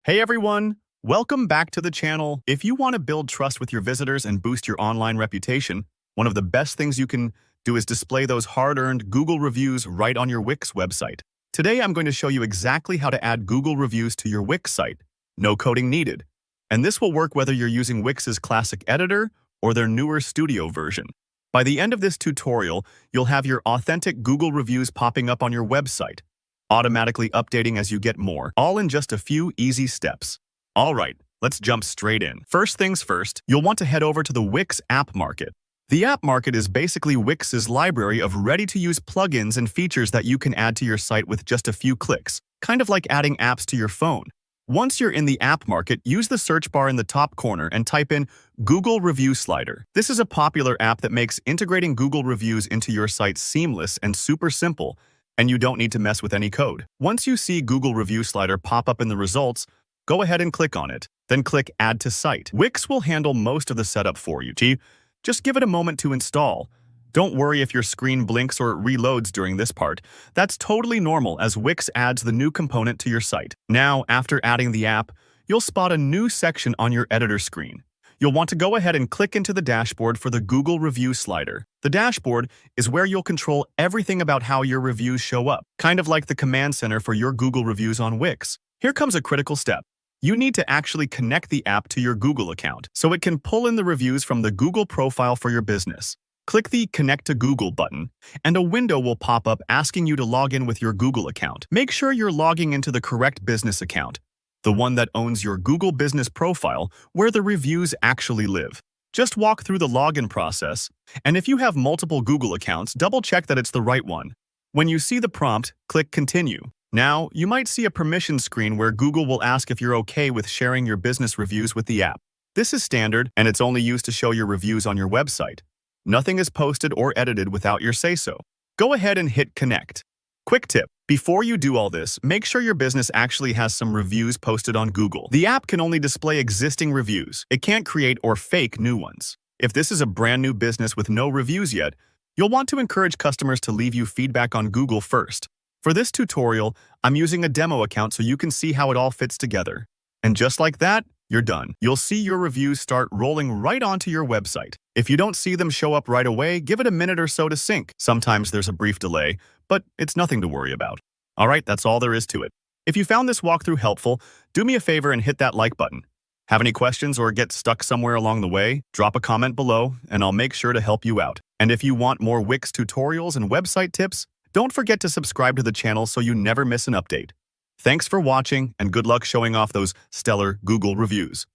Hey everyone! Welcome back to the channel. If you want to build trust with your visitors and boost your online reputation, one of the best things you can do is display those hard-earned Google reviews right on your Wix website. Today I'm going to show you exactly how to add Google reviews to your Wix site. No coding needed. And this will work whether you're using Wix's classic editor or their newer studio version. By the end of this tutorial, you'll have your authentic Google reviews popping up on your website, automatically updating as you get more, all in just a few easy steps. All right, let's jump straight in. First things first, you'll want to head over to the Wix App Market. The App Market is basically Wix's library of ready-to-use plugins and features that you can add to your site with just a few clicks, kind of like adding apps to your phone. Once you're in the App Market, use the search bar in the top corner and type in Google Review Slider. This is a popular app that makes integrating Google reviews into your site seamless and super simple, and you don't need to mess with any code. Once you see Google Review Slider pop up in the results, go ahead and click on it. Then click Add to Site. Wix will handle most of the setup for you. Just give it a moment to install. Don't worry if your screen blinks or reloads during this part. That's totally normal as Wix adds the new component to your site. Now, after adding the app, you'll spot a new section on your editor screen. You'll want to go ahead and click into the dashboard for the Google Review Slider. The dashboard is where you'll control everything about how your reviews show up, kind of like the command center for your Google reviews on Wix. Here comes a critical step. You need to actually connect the app to your Google account, so it can pull in the reviews from the Google profile for your business. Click the Connect to Google button, and a window will pop up asking you to log in with your Google account. Make sure you're logging into the correct business account, the one that owns your Google business profile where the reviews actually live. Just walk through the login process, and if you have multiple Google accounts, double-check that it's the right one. When you see the prompt, click Continue. Now, you might see a permission screen where Google will ask if you're okay with sharing your business reviews with the app. This is standard, and it's only used to show your reviews on your website. Nothing is posted or edited without your say-so. Go ahead and hit Connect. Quick tip: before you do all this, make sure your business actually has some reviews posted on Google. The app can only display existing reviews. It can't create or fake new ones. If this is a brand new business with no reviews yet, you'll want to encourage customers to leave you feedback on Google first. For this tutorial, I'm using a demo account so you can see how it all fits together. And just like that, you're done. You'll see your reviews start rolling right onto your website. If you don't see them show up right away, give it a minute or so to sync. Sometimes there's a brief delay, but it's nothing to worry about. All right, that's all there is to it. If you found this walkthrough helpful, do me a favor and hit that like button. Have any questions or get stuck somewhere along the way? Drop a comment below, and I'll make sure to help you out. And if you want more Wix tutorials and website tips, don't forget to subscribe to the channel so you never miss an update. Thanks for watching, and good luck showing off those stellar Google reviews.